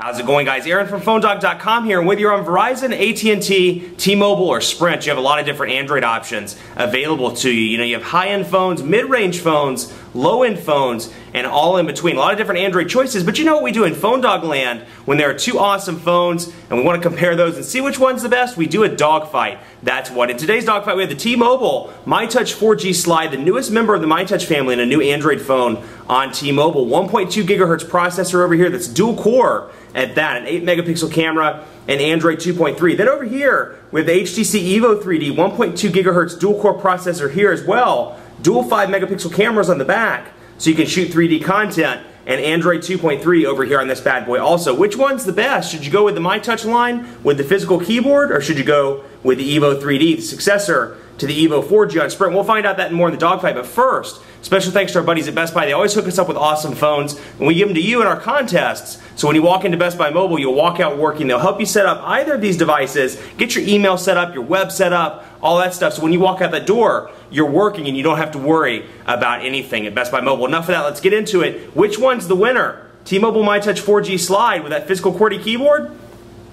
How's it going, guys? Aaron from PhoneDog.com here, and whether you're on Verizon, AT&T, T-Mobile, or Sprint, you have a lot of different Android options available to you. You know, you have high-end phones, mid-range phones, low-end phones, and all in between. A lot of different Android choices, but you know what we do in PhoneDog land when there are two awesome phones and we want to compare those and see which one's the best? We do a dogfight. That's what. In today's dogfight, we have the T-Mobile myTouch 4G Slide, the newest member of the myTouch family, and a new Android phone on T-Mobile. 1.2 GHz processor over here that's dual-core at that, an 8-megapixel camera, and Android 2.3. Then over here, we have the HTC EVO 3D, 1.2 GHz dual-core processor here as well. Dual 5-megapixel cameras on the back, so you can shoot 3D content, and Android 2.3 over here on this bad boy also. Which one's the best? Should you go with the myTouch line with the physical keyboard, or should you go with the EVO 3D, the successor to the EVO 4G on Sprint? We'll find out that and more in the dogfight, but first, special thanks to our buddies at Best Buy. They always hook us up with awesome phones, and we give them to you in our contests. So when you walk into Best Buy Mobile, you'll walk out working. They'll help you set up either of these devices, get your email set up, your web set up, all that stuff. So when you walk out that door, you're working and you don't have to worry about anything at Best Buy Mobile. Enough of that, let's get into it. Which one's the winner? T-Mobile myTouch 4G Slide with that physical QWERTY keyboard,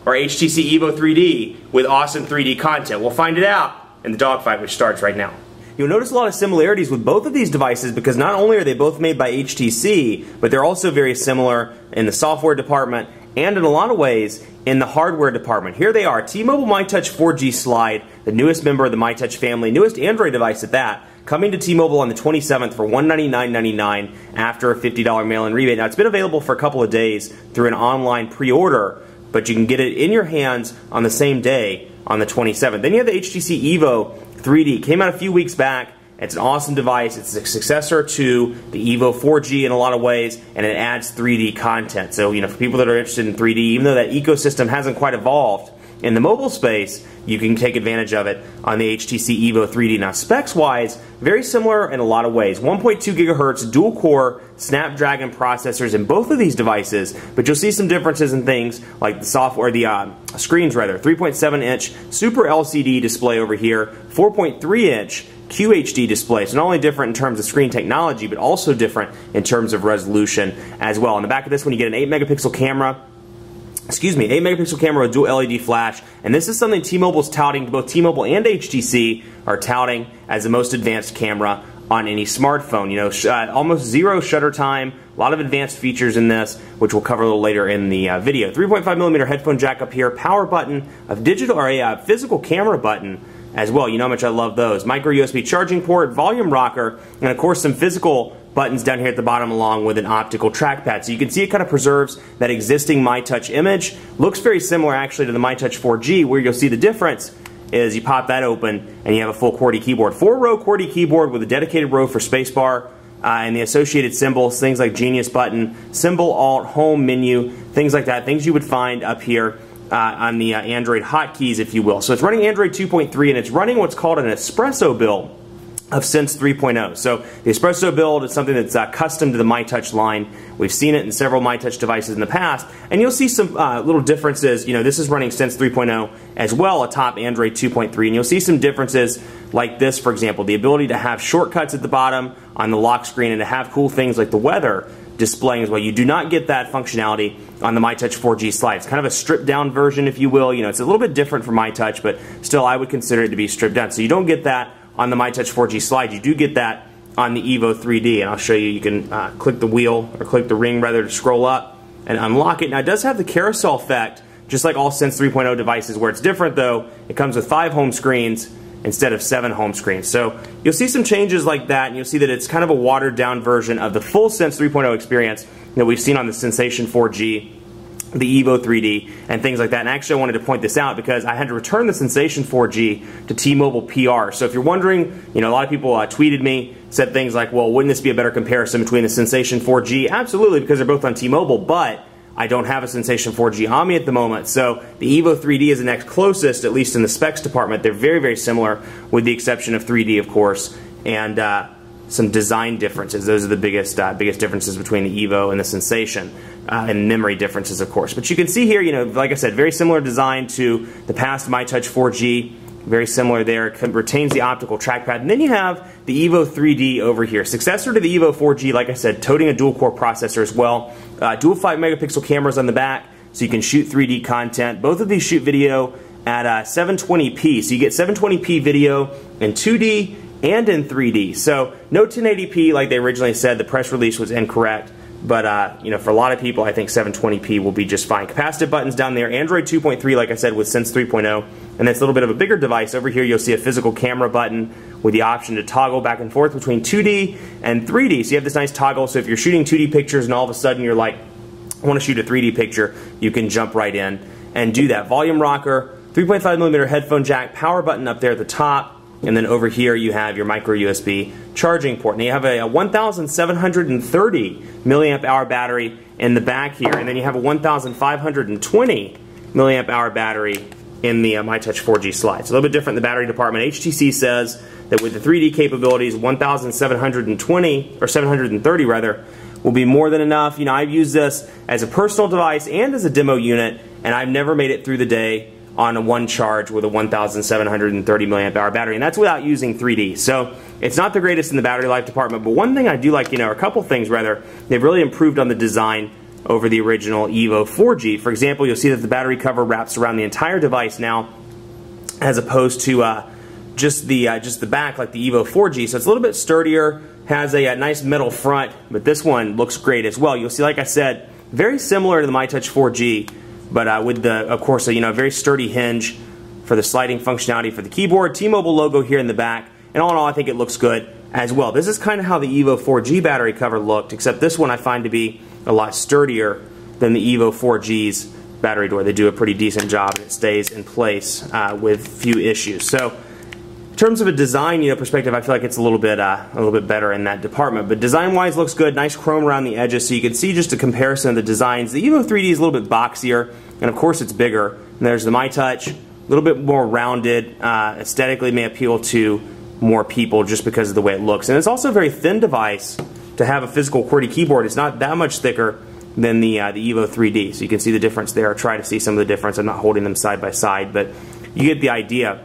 or HTC EVO 3D with awesome 3D content? We'll find it out in the dogfight, which starts right now. You'll notice a lot of similarities with both of these devices because not only are they both made by HTC, but they're also very similar in the software department and in a lot of ways in the hardware department. Here they are, T-Mobile myTouch 4G Slide, the newest member of the myTouch family, newest Android device at that, coming to T-Mobile on the 27th for $199.99 after a $50 mail-in rebate. Now, it's been available for a couple of days through an online pre-order, but you can get it in your hands on the same day on the 27th. Then you have the HTC EVO 3D. Came out a few weeks back. It's an awesome device. It's a successor to the EVO 4G in a lot of ways, and it adds 3D content. So, you know, for people that are interested in 3D, even though that ecosystem hasn't quite evolved in the mobile space, you can take advantage of it on the HTC EVO 3D. Now, specs-wise, very similar in a lot of ways. 1.2 gigahertz dual-core Snapdragon processors in both of these devices, but you'll see some differences in things like the software, the screens rather. 3.7-inch Super LCD display over here, 4.3-inch QHD display. So not only different in terms of screen technology, but also different in terms of resolution as well. On the back of this one, you get an 8-megapixel camera. 8-megapixel camera with dual LED flash, and this is something T-Mobile's touting, both T-Mobile and HTC are touting as the most advanced camera on any smartphone. You know, almost zero shutter time, a lot of advanced features in this, which we'll cover a little later in the video. 3.5mm headphone jack up here, power button, a digital or a physical camera button as well. You know how much I love those. Micro USB charging port, volume rocker, and of course some physical buttons down here at the bottom along with an optical trackpad. So you can see it kind of preserves that existing myTouch image. Looks very similar actually to the myTouch 4G, where you'll see the difference is you pop that open and you have a full QWERTY keyboard. 4-row QWERTY keyboard with a dedicated row for spacebar and the associated symbols, things like Genius button, symbol, alt, home, menu, things like that, things you would find up here on the Android hotkeys, if you will. So it's running Android 2.3 and it's running what's called an espresso build of Sense 3.0. So the espresso build is something that's custom to the myTouch line. We've seen it in several myTouch devices in the past, and you'll see some little differences. You know, this is running Sense 3.0 as well atop Android 2.3, and you'll see some differences like this, for example, the ability to have shortcuts at the bottom on the lock screen and to have cool things like the weather displaying as well. You do not get that functionality on the myTouch 4G Slide. It's kind of a stripped down version, if you will. You know, it's a little bit different from myTouch, but still I would consider it to be stripped down. So you don't get that on the myTouch 4G Slide. You do get that on the EVO 3D, and I'll show you. You can click the wheel, or click the ring rather, to scroll up and unlock it. Now it does have the carousel effect, just like all Sense 3.0 devices. Where it's different though, it comes with 5 home screens instead of 7 home screens. So you'll see some changes like that, and you'll see that it's kind of a watered down version of the full Sense 3.0 experience that we've seen on the Sensation 4G, the EVO 3D, and things like that. And actually I wanted to point this out because I had to return the Sensation 4G to T-Mobile PR. So if you're wondering, you know, a lot of people tweeted me, said things like, well, wouldn't this be a better comparison between the Sensation 4G? Absolutely, because they're both on T-Mobile, but I don't have a Sensation 4G on me at the moment. So the EVO 3D is the next closest, at least in the specs department. They're very, very similar, with the exception of 3D, of course, and some design differences. Those are the biggest differences between the EVO and the Sensation. And memory differences, of course. But you can see here, you know, like I said, very similar design to the past myTouch 4G. Very similar there. It retains the optical trackpad. And then you have the EVO 3D over here. Successor to the EVO 4G, like I said, toting a dual-core processor as well. Dual 5-megapixel cameras on the back. so you can shoot 3D content. Both of these shoot video at 720p, so you get 720p video in 2D and in 3D. So no 1080p like they originally said. The press release was incorrect, but you know, for a lot of people, I think 720p will be just fine. Capacitive buttons down there. Android 2.3, like I said, with Sense 3.0, and it's a little bit of a bigger device. Over here, you'll see a physical camera button with the option to toggle back and forth between 2D and 3D. So you have this nice toggle. So if you're shooting 2D pictures and all of a sudden you're like, I want to shoot a 3D picture, you can jump right in and do that. Volume rocker, 3.5mm headphone jack, power button up there at the top, and then over here you have your micro USB charging port. Now you have a 1,730 milliamp hour battery in the back here, and then you have a 1,520 milliamp hour battery in the myTouch 4G Slide. It's a little bit different in the battery department. HTC says that with the 3D capabilities, 1,720 or 730 rather, will be more than enough. You know, I've used this as a personal device and as a demo unit, and I've never made it through the day on a one charge with a 1,730 milliamp hour battery, and that's without using 3D. So it's not the greatest in the battery life department, but one thing I do like, you know, or a couple things rather, they've really improved on the design over the original EVO 4G. For example, you'll see that the battery cover wraps around the entire device now, as opposed to just the back like the EVO 4G. So it's a little bit sturdier, has a nice metal front, but this one looks great as well. You'll see, like I said, very similar to the myTouch 4G, but with the, of course, you know, a very sturdy hinge for the sliding functionality for the keyboard. T-Mobile logo here in the back, and all in all, I think it looks good as well. This is kind of how the EVO 4G battery cover looked, except this one I find to be a lot sturdier than the EVO 4G's battery door. They do a pretty decent job, and it stays in place with few issues. So in terms of a design, you know, perspective, I feel like it's a little bit better in that department. But design-wise, looks good. Nice chrome around the edges, so you can see just a comparison of the designs. The EVO 3D is a little bit boxier, and of course it's bigger. And there's the myTouch, a little bit more rounded. Aesthetically, may appeal to more people just because of the way it looks. And it's also a very thin device to have a physical QWERTY keyboard. It's not that much thicker than the EVO 3D, so you can see the difference there. Try to see some of the difference. I'm not holding them side by side, but you get the idea.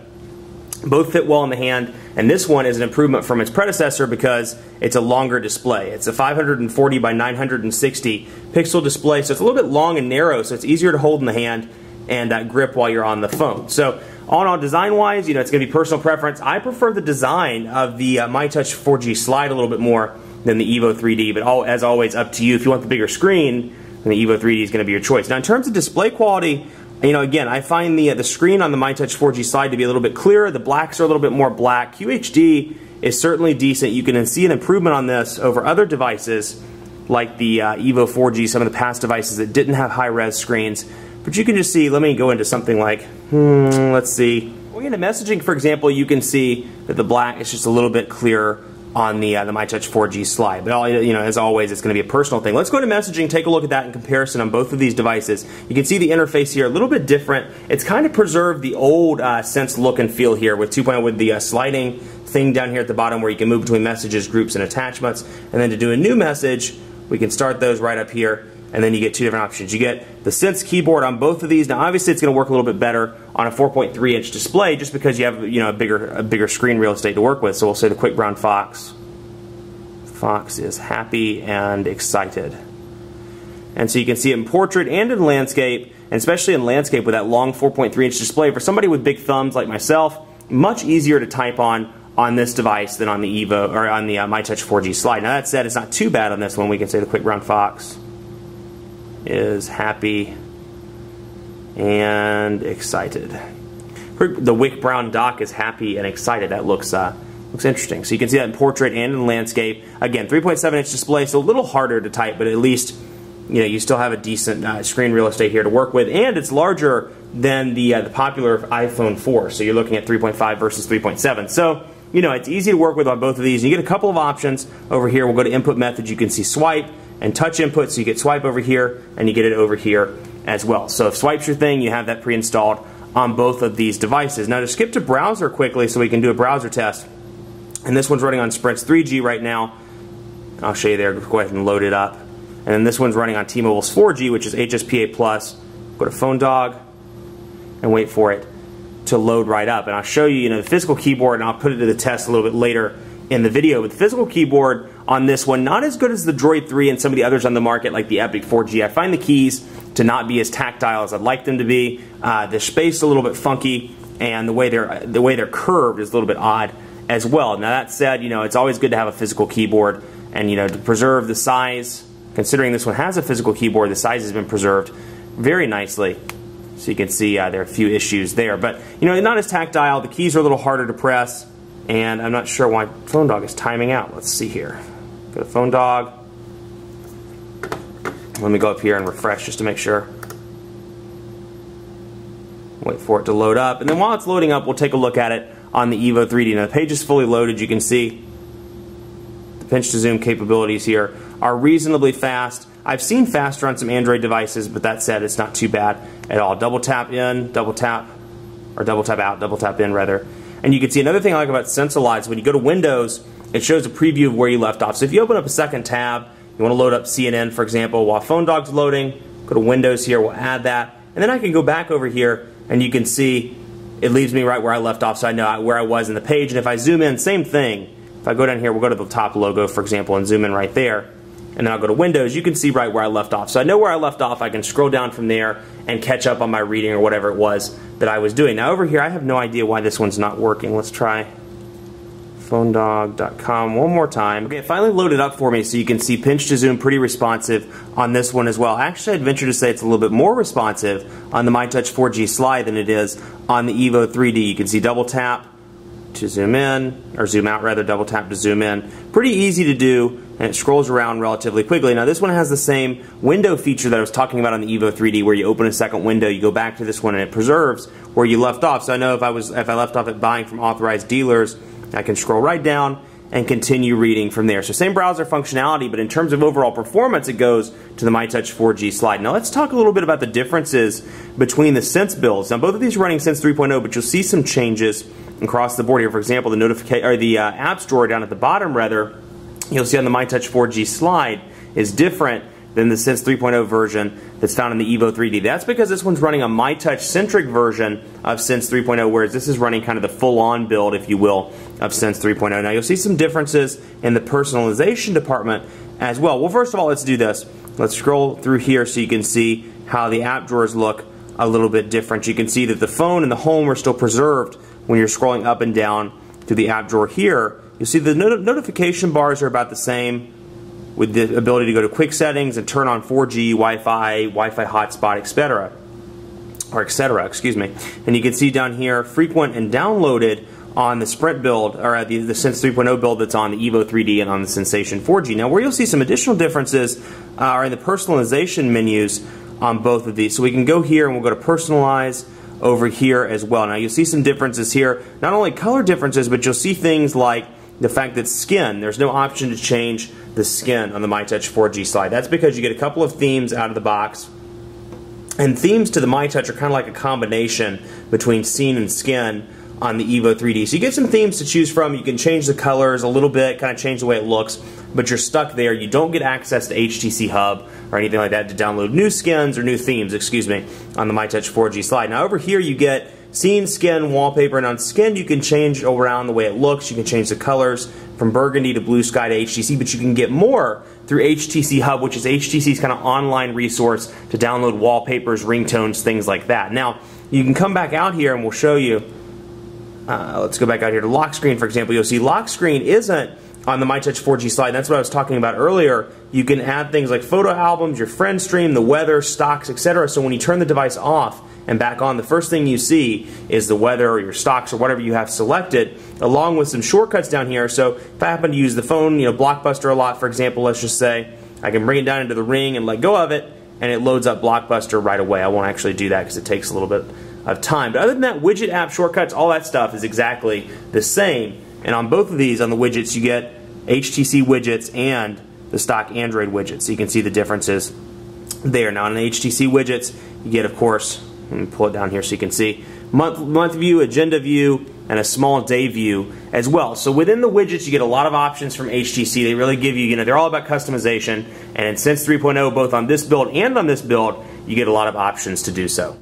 Both fit well in the hand, and this one is an improvement from its predecessor because it's a longer display. It's a 540 by 960 pixel display, so it's a little bit long and narrow, so it's easier to hold in the hand and grip while you're on the phone. So all in all, design-wise, you know, it's going to be personal preference. I prefer the design of the myTouch 4G Slide a little bit more than the EVO 3D, but as always, up to you. If you want the bigger screen, then the EVO 3D is going to be your choice. Now, in terms of display quality, you know, again, I find the screen on the myTouch 4G Slide to be a little bit clearer. The blacks are a little bit more black. QHD is certainly decent. You can see an improvement on this over other devices like the EVO 4G, some of the past devices that didn't have high-res screens. But you can just see, let me go into something like, let's see. Going into messaging, for example, you can see that the black is just a little bit clearer on the myTouch 4G Slide. But you know, as always, it's going to be a personal thing. Let's go to messaging, take a look at that in comparison on both of these devices. You can see the interface here a little bit different. It's kind of preserved the old Sense look and feel here with 2.0, with the sliding thing down here at the bottom where you can move between messages, groups, and attachments. And then to do a new message, we can start those right up here. And then you get two different options. You get the Sense keyboard on both of these. Now, obviously, it's going to work a little bit better on a 4.3-inch display, just because you have, you know, a bigger screen real estate to work with. So we'll say the quick brown fox. Fox is happy and excited. And so you can see it in portrait and in landscape, and especially in landscape with that long 4.3-inch display. For somebody with big thumbs like myself, much easier to type on this device than on the EVO or on the myTouch 4G Slide. Now, that said, it's not too bad on this one. We can say the quick brown fox is happy and excited. The wick brown dock is happy and excited. That looks interesting. So you can see that in portrait and in landscape. Again, 3.7-inch display, so a little harder to type, but at least, you know, you still have a decent screen real estate here to work with, and it's larger than the popular iPhone 4. So you're looking at 3.5 versus 3.7. So, you know, it's easy to work with on both of these. You get a couple of options over here. We'll go to input methods. You can see swipe and touch input, so you get swipe over here, and you get it over here as well. So if swipe's your thing, you have that pre-installed on both of these devices. Now to skip to browser quickly so we can do a browser test, and this one's running on Sprint's 3G right now. I'll show you there. Go ahead and load it up. And then this one's running on T-Mobile's 4G, which is HSPA+. Go to Phone Dog and wait for it to load right up. And I'll show you, you know, the physical keyboard, and I'll put it to the test a little bit later in the video. But the physical keyboard on this one, not as good as the Droid 3 and some of the others on the market like the Epic 4G. I find the keys to not be as tactile as I'd like them to be. The space a little bit funky, and the way they're curved is a little bit odd as well. Now that said, it's always good to have a physical keyboard, and to preserve the size. Considering this one has a physical keyboard, the size has been preserved very nicely. So you can see there are a few issues there, but not as tactile. The keys are a little harder to press, and I'm not sure why Phone Dog is timing out. Let's see here. Go to Phone Dog. Let me go up here and refresh just to make sure. Wait for it to load up, and then while it's loading up, we'll take a look at it on the EVO 3D. Now the page is fully loaded. You can see the pinch to zoom capabilities here are reasonably fast. I've seen faster on some Android devices, but that said, it's not too bad at all. Double tap in, double tap, or double tap out, double tap in rather. And you can see another thing I like about Sense a lot is when you go to Windows, it shows a preview of where you left off. So if you open up a second tab, you want to load up CNN, for example, while Phone Dog's loading, go to Windows here, we'll add that. And then I can go back over here, and you can see it leaves me right where I left off, so I know where I was in the page. And if I zoom in, same thing. If I go down here, we'll go to the top logo, for example, and zoom in right there. And then I'll go to Windows, you can see right where I left off. So I know where I left off, I can scroll down from there and catch up on my reading or whatever it was that I was doing. Now over here, I have no idea why this one's not working. Let's try phonedog.com one more time. Okay, it finally loaded up for me, so you can see pinch to zoom pretty responsive on this one as well. Actually, I'd venture to say it's a little bit more responsive on the myTouch 4G Slide than it is on the EVO 3D. You can see double tap to zoom in, or zoom out rather, double tap to zoom in. Pretty easy to do, and it scrolls around relatively quickly. Now this one has the same window feature that I was talking about on the EVO 3D, where you open a second window, you go back to this one, and it preserves where you left off. So I know if I left off at buying from authorized dealers, I can scroll right down and continue reading from there. So same browser functionality, but in terms of overall performance, it goes to the myTouch 4G Slide. Now let's talk a little bit about the differences between the Sense builds. Now both of these are running Sense 3.0, but you'll see some changes across the board here. For example, the App Store down at the bottom, rather, you'll see on the myTouch 4G Slide is different than the Sense 3.0 version that's found in the EVO 3D. That's because this one's running a myTouch-centric version of Sense 3.0, whereas this is running kind of the full-on build, if you will, of Sense 3.0. Now you'll see some differences in the personalization department as well. Well, first of all, let's do this. Let's scroll through here so you can see how the app drawers look a little bit different. You can see that the phone and the home are still preserved when you're scrolling up and down through the app drawer here. You'll see the notification bars are about the same, with the ability to go to quick settings and turn on 4G, Wi-Fi hotspot, etc. Excuse me. And you can see down here, frequent and downloaded on the Sprint build, or the Sense 3.0 build that's on the EVO 3D and on the Sensation 4G. Now where you'll see some additional differences are in the personalization menus on both of these. So we can go here and we'll go to personalize over here as well. Now you'll see some differences here, not only color differences, but you'll see things like the fact that skin, there's no option to change the skin on the myTouch 4G Slide. That's because you get a couple of themes out of the box. And themes to the myTouch are kind of like a combination between scene and skin on the EVO 3D. So you get some themes to choose from. You can change the colors a little bit, kind of change the way it looks, but you're stuck there. You don't get access to HTC Hub or anything like that to download new skins or new themes, excuse me, on the myTouch 4G Slide. Now over here you get scene, skin, wallpaper, and on skin you can change around the way it looks. You can change the colors from burgundy to blue sky to HTC, but you can get more through HTC Hub, which is HTC's kind of online resource to download wallpapers, ringtones, things like that. Now, you can come back out here and we'll show you. Let's go back out here to lock screen, for example. You'll see lock screen isn't on the myTouch 4G Slide. That's what I was talking about earlier. You can add things like photo albums, your friend stream, the weather, stocks, etc. So when you turn the device off and back on, the first thing you see is the weather or your stocks or whatever you have selected, along with some shortcuts down here. So if I happen to use the phone, Blockbuster a lot, for example, let's just say, I can bring it down into the ring and let go of it, and it loads up Blockbuster right away. I won't actually do that because it takes a little bit of time. But other than that, widget app shortcuts, all that stuff is exactly the same. And on both of these, on the widgets, you get HTC widgets and the stock Android widgets. So you can see the differences there. Now on the HTC widgets, you get, of course, let me pull it down here so you can see, month view, agenda view, and a small day view as well. So within the widgets, you get a lot of options from HTC. They really give you, they're all about customization. And in Sense 3.0, both on this build and on this build, you get a lot of options to do so.